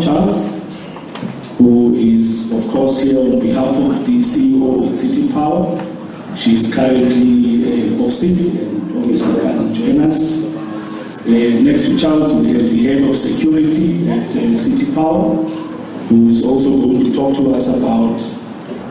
Charles, who is, of course, here on behalf of the CEO of City Power. She's currently off sick and obviously can't join us. Next to Charles, we have the head of security at City Power, who is also going to talk to us about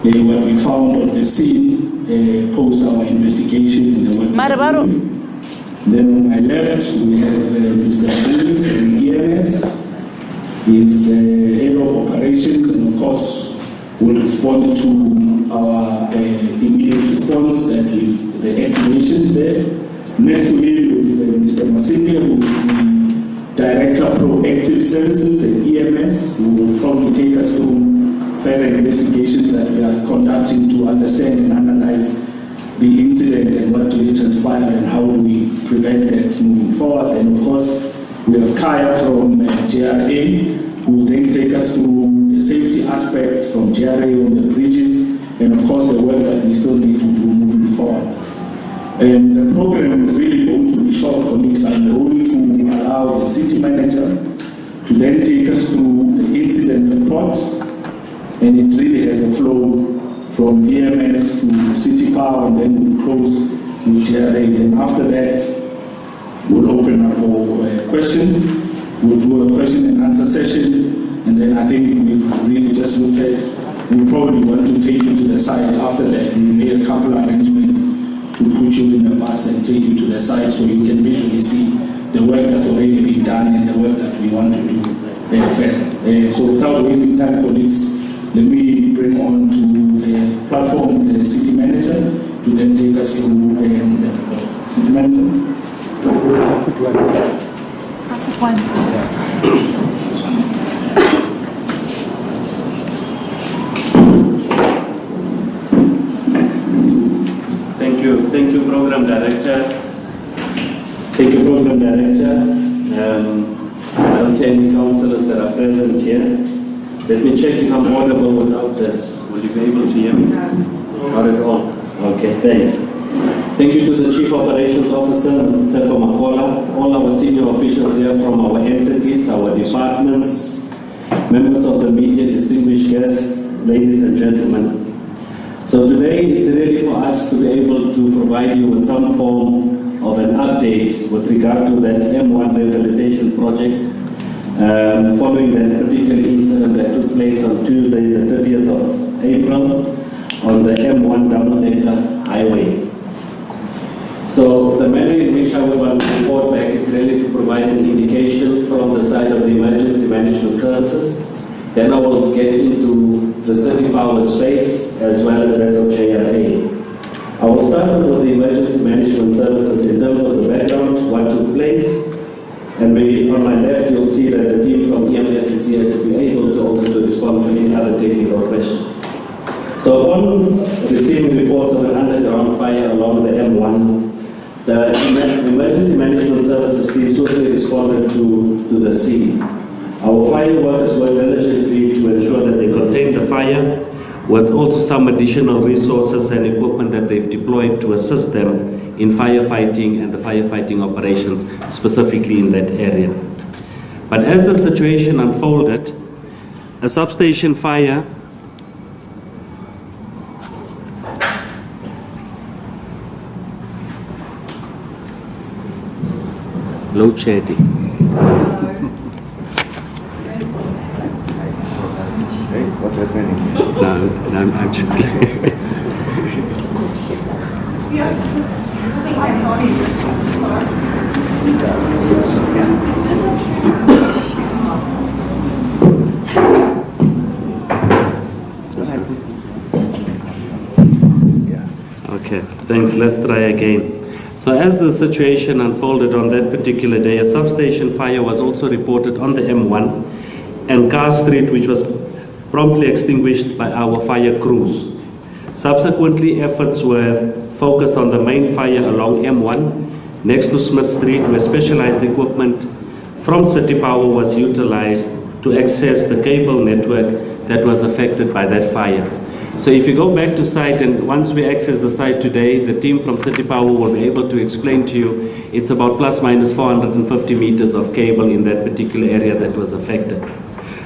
what we found on the scene post our investigation in the work. Then on my left, we have Mr. Mulu from EMS. He's head of operations and of course will respond to our immediate response that with the activation there. Next to him is Mr. Masipia, who is the Director of Proactive Services at EMS, who will probably take us through further investigations that we are conducting to understand and analyze the incident and what really transpired and how do we prevent that moving forward. And of course, we have Kaya from JRA, who will then take us through the safety aspects from JRA on the bridges, and of course the work that we still need to do moving forward. And the program is really going to be short, colleagues. I'm going to allow the city manager to then take us through the incident report, and it really has a flow from EMS to City Power, and then we'll close with JRA. And after that, we'll open up for questions. We'll do a question and answer session, and then I think we've really just looked at, we probably want to take you to the side after that. We made a couple of arrangements to put you in the bus and take you to the side so you can visually see the work that's already been done and the work that we want to do there. So without wasting time, colleagues, let me bring on to the platform the city manager to then take us through the report. City manager. Thank you, Program Director. Thank you, Program Director. I don't see any councillors that are present here. Let me check if I'm audible without this. Will you be able to hear me? Not at all. Okay, thanks. Thank you to the Chief Operations Officer, Mr. Tsepo Makola, all our senior officials here from our entities, our departments, members of the media, distinguished guests, ladies and gentlemen. So today it's really for us to be able to provide you with some form of an update with regard to that M1 rehabilitation project following that particular incident that took place on Tuesday, the 30th of April on the M1 double-decker highway. So the manner in which I would want to report back is really to provide an indication from the side of the emergency management services. Then I will get into the City Power space as well as that of JRA. I will start with the emergency management services in terms of the background, what took place, and maybe on my left you'll see that the team from EMS is here to be able to also respond to any other technical questions. So upon receiving reports of an underground fire along the M1, the emergency management services team swiftly responded to the scene. Our fire workers worked diligently to ensure that they contained the fire, with also some additional resources and equipment that they've deployed to assist them in firefighting and the firefighting operations, specifically in that area. But as the situation unfolded, a substation fire load shedding. No, I'm joking. Okay, thanks. Let's try again. So as the situation unfolded on that particular day, a substation fire was also reported on the M1 and Car Street, which was promptly extinguished by our fire crews. Subsequently, efforts were focused on the main fire along M1 next to Smith Street, where specialized equipment from City Power was utilized to access the cable network that was affected by that fire. So if you go back to site, and once we access the site today, the team from City Power will be able to explain to you it's about plus minus 450 meters of cable in that particular area that was affected.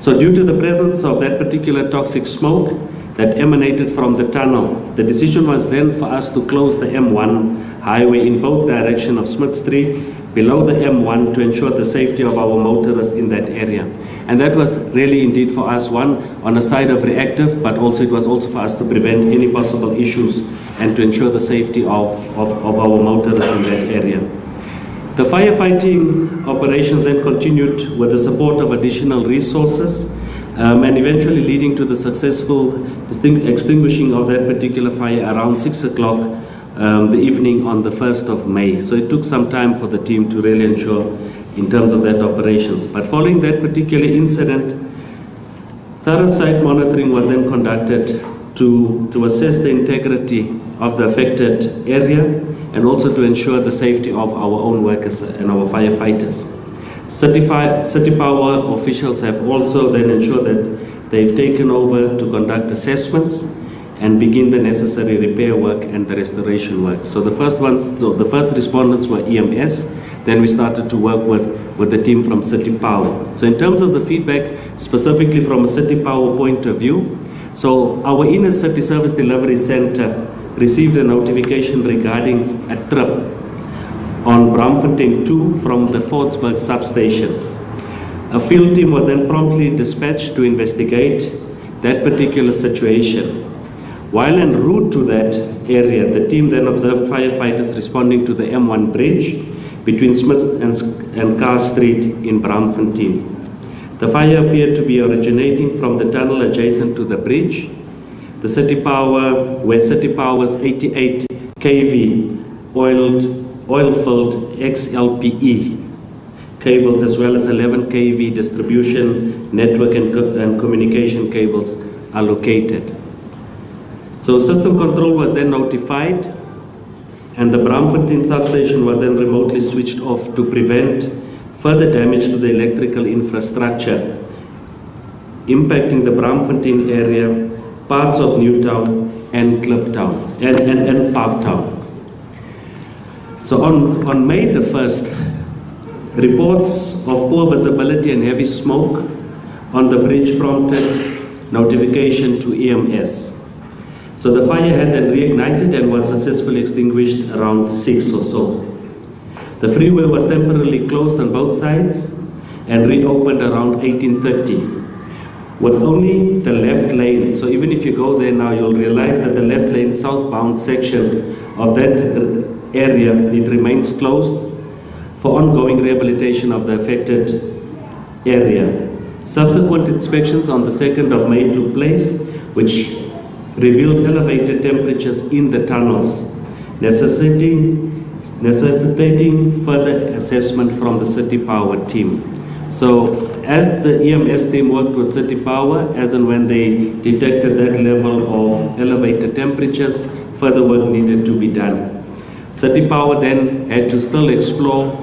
So due to the presence of that particular toxic smoke that emanated from the tunnel, the decision was then for us to close the M1 highway in both directions of Smith Street below the M1 to ensure the safety of our motorists in that area. And that was really indeed for us, one, on the side of reactive, but also it was also for us to prevent any possible issues and to ensure the safety of our motorists in that area. The firefighting operations then continued with the support of additional resources and eventually leading to the successful extinguishing of that particular fire around 6 o'clock the evening on the 1st of May. So it took some time for the team to really ensure in terms of that operations. But following that particular incident, thorough site monitoring was then conducted to assess the integrity of the affected area and also to ensure the safety of our own workers and our firefighters. City Power officials have also then ensured that they've taken over to conduct assessments and begin the necessary repair work and the restoration work. So the first respondents were EMS, then we started to work with the team from City Power. So in terms of the feedback, specifically from a City Power point of view, so our inner city service delivery center received a notification regarding a trip on Bramfontein 2 from the Fordsburg substation. A field team was then promptly dispatched to investigate that particular situation. While en route to that area, the team then observed firefighters responding to the M1 bridge between Smith and Carr Street in Bramfontein. The fire appeared to be originating from the tunnel adjacent to the bridge. The City Power's 88 kV oil-filled XLPE cables as well as 11 kV distribution network and communication cables are located. So system control was then notified and the Bramfontein substation was then remotely switched off to prevent further damage to the electrical infrastructure, impacting the Bramfontein area, parts of Newtown and Kliptown and Parktown. So on May the 1st, reports of poor visibility and heavy smoke on the bridge prompted notification to EMS. So the fire had then reignited and was successfully extinguished around 6 or so. The freeway was temporarily closed on both sides and reopened around 1830 with only the left lane. So even if you go there now, you'll realize that the left lane southbound section of that area, it remains closed for ongoing rehabilitation of the affected area. Subsequent inspections on the 2nd of May took place, which revealed elevated temperatures in the tunnels, necessitating further assessment from the City Power team. So as the EMS team worked with City Power, as and when they detected that level of elevated temperatures, further work needed to be done. City Power then had to still explore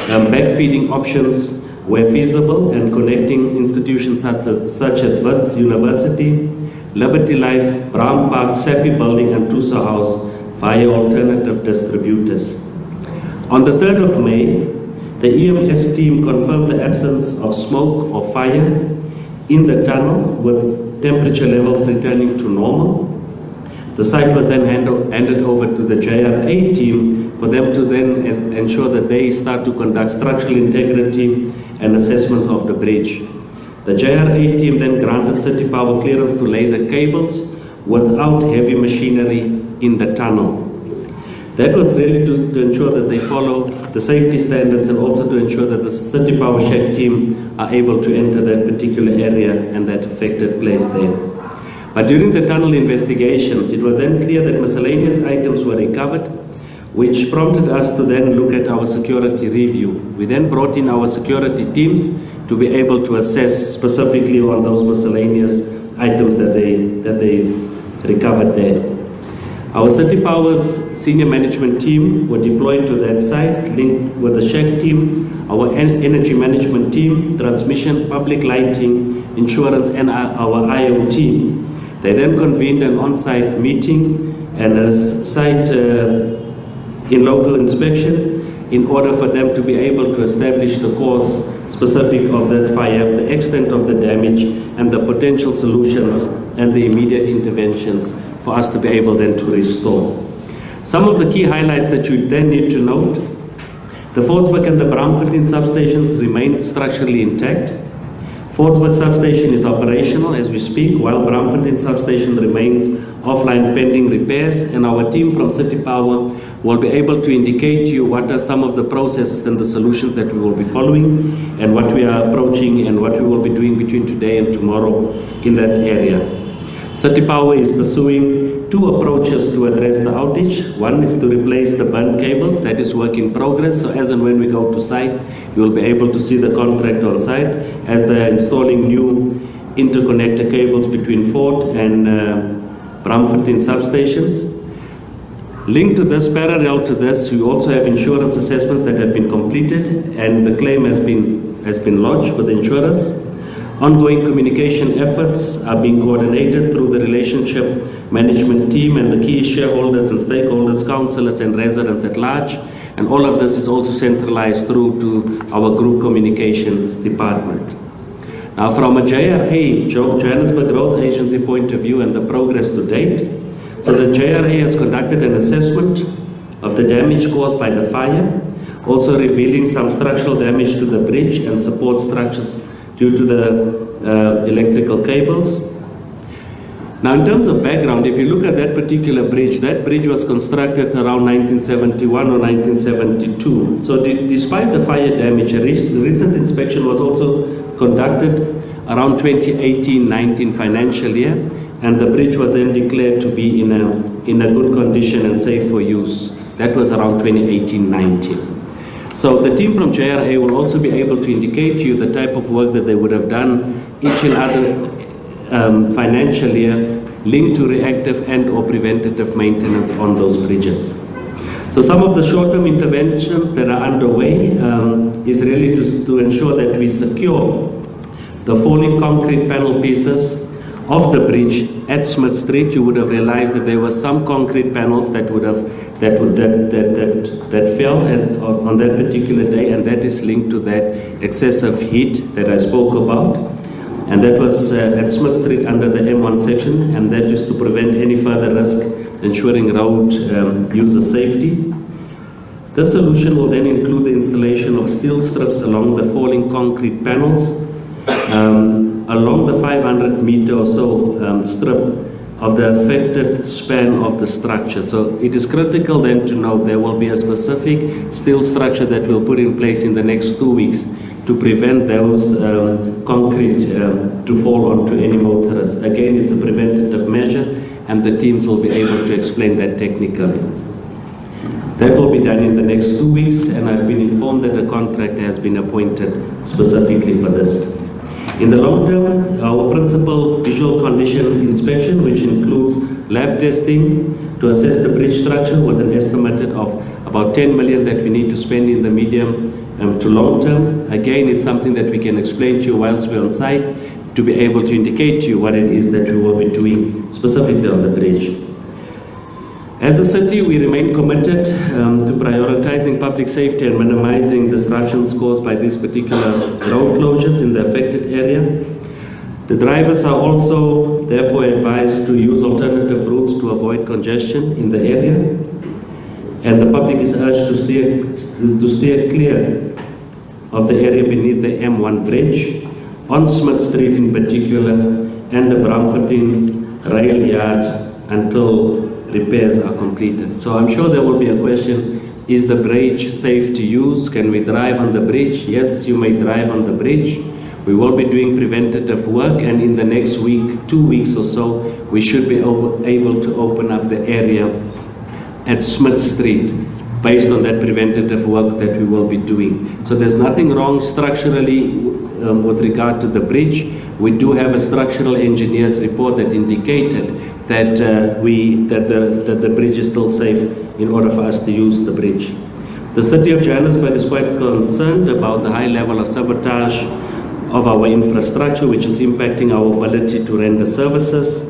backfeeding options where feasible and connecting institutions such as Wits University, Liberty Life, Brown Park, Sappi Building and Tusa House via alternative distributors. On the 3rd of May, the EMS team confirmed the absence of smoke or fire in the tunnel with temperature levels returning to normal. The site was then handed over to the JRA team for them to then ensure that they start to conduct structural integrity and assessments of the bridge. The JRA team then granted City Power clearance to lay the cables without heavy machinery in the tunnel. That was really to ensure that they follow the safety standards and also to ensure that the City Power Shack team are able to enter that particular area and that affected place there. But during the tunnel investigations, it was then clear that miscellaneous items were recovered, which prompted us to then look at our security review. We then brought in our security teams to be able to assess specifically on those miscellaneous items that they recovered there. Our City Power's senior management team were deployed to that site, linked with the Shack team, our energy management team, transmission, public lighting, insurance, and our IO team. They then convened an on-site meeting and a site in local inspection in order for them to be able to establish the cause specific of that fire, the extent of the damage, and the potential solutions and the immediate interventions for us to be able then to restore. Some of the key highlights that you then need to note: the Fordsburg and the Bramfontein substations remain structurally intact. Fordsburg substation is operational as we speak, while Bramfontein substation remains offline pending repairs, and our team from City Power will be able to indicate to you what are some of the processes and the solutions that we will be following, and what we are approaching and what we will be doing between today and tomorrow in that area. City Power is pursuing two approaches to address the outage. One is to replace the burnt cables. That is work in progress. So as and when we go to site, you will be able to see the contractor on site as they're installing new interconnector cables between Fort and Bramfontein substations. Linked to this, parallel to this, we also have insurance assessments that have been completed, and the claim has been lodged with the insurers. Ongoing communication efforts are being coordinated through the relationship management team and the key shareholders and stakeholders, councillors and residents at large. And all of this is also centralized through to our group communications department. Now, from a JRA, Johannesburg Roads Agency point of view and the progress to date, so the JRA has conducted an assessment of the damage caused by the fire, also revealing some structural damage to the bridge and support structures due to the electrical cables. Now, in terms of background, if you look at that particular bridge, that bridge was constructed around 1971 or 1972. So despite the fire damage, a recent inspection was also conducted around 2018-19 financial year, and the bridge was then declared to be in a good condition and safe for use. That was around 2018-19. So the team from JRA will also be able to indicate to you the type of work that they would have done each and other financial year linked to reactive and or preventative maintenance on those bridges. So some of the short-term interventions that are underway is really to ensure that we secure the falling concrete panel pieces of the bridge at Smith Street. You would have realized that there were some concrete panels that fell on that particular day, and that is linked to that excessive heat that I spoke about. And that was at Smith Street under the M1 section, and that is to prevent any further risk, ensuring road user safety. This solution will then include the installation of steel strips along the falling concrete panels, along the 500 meter or so strip of the affected span of the structure. So it is critical then to know there will be a specific steel structure that we'll put in place in the next 2 weeks to prevent those concrete to fall onto any motorists. Again, it's a preventative measure, and the teams will be able to explain that technically. That will be done in the next 2 weeks, and I've been informed that a contractor has been appointed specifically for this. In the long term, our principal visual condition inspection, which includes lab testing to assess the bridge structure with an estimated of about 10 million that we need to spend in the medium to long term. Again, it's something that we can explain to you whilst we're on site to be able to indicate to you what it is that we will be doing specifically on the bridge. As a city, we remain committed to prioritizing public safety and minimizing disruptions caused by these particular road closures in the affected area. The drivers are also therefore advised to use alternative routes to avoid congestion in the area, and the public is urged to steer clear of the area beneath the M1 bridge, on Smith Street in particular, and the Bramfontein rail yard until repairs are completed. So I'm sure there will be a question, is the bridge safe to use? Can we drive on the bridge? Yes, you may drive on the bridge. We will be doing preventative work, and in the next week, 2 weeks or so, we should be able to open up the area at Smith Street based on that preventative work that we will be doing. So there's nothing wrong structurally with regard to the bridge. We do have a structural engineer's report that indicated that the bridge is still safe in order for us to use the bridge. The City of Johannesburg is quite concerned about the high level of sabotage of our infrastructure, which is impacting our ability to render services.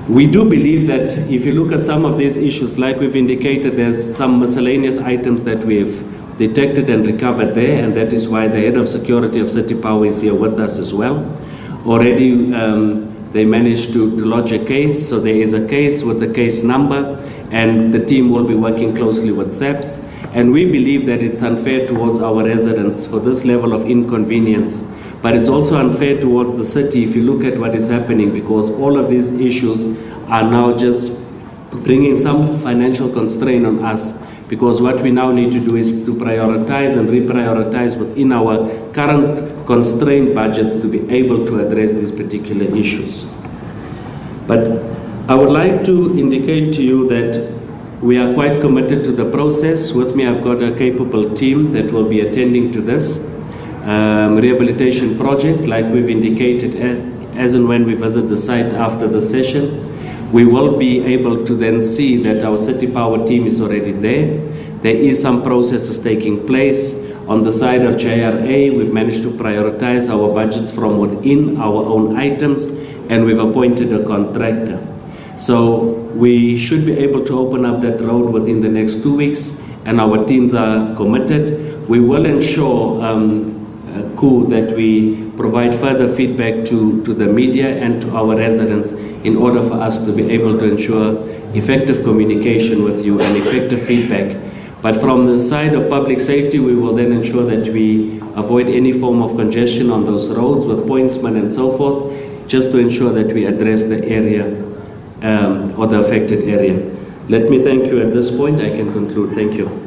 We do believe that if you look at some of these issues, like we've indicated, there's some miscellaneous items that we've detected and recovered there, and that is why the head of security of City Power is here with us as well. Already they managed to lodge a case, so there is a case with the case number, and the team will be working closely with SABC. And we believe that it's unfair towards our residents for this level of inconvenience, but it's also unfair towards the city if you look at what is happening, because all of these issues are now just bringing some financial constraint on us, because what we now need to do is to prioritize and reprioritize within our current constrained budgets to be able to address these particular issues. But I would like to indicate to you that we are quite committed to the process. With me, I've got a capable team that will be attending to this rehabilitation project, like we've indicated, as and when we visit the site after the session. We will be able to then see that our City Power team is already there. There is some processes taking place. On the side of JRA, we've managed to prioritize our budgets from within our own items, and we've appointed a contractor. So we should be able to open up that road within the next 2 weeks, and our teams are committed. We will ensure, that we provide further feedback to the media and to our residents in order for us to be able to ensure effective communication with you and effective feedback. But from the side of public safety, we will then ensure that we avoid any form of congestion on those roads with pointsmen and so forth, just to ensure that we address the area or the affected area. Let me thank you at this point. I can conclude. Thank you.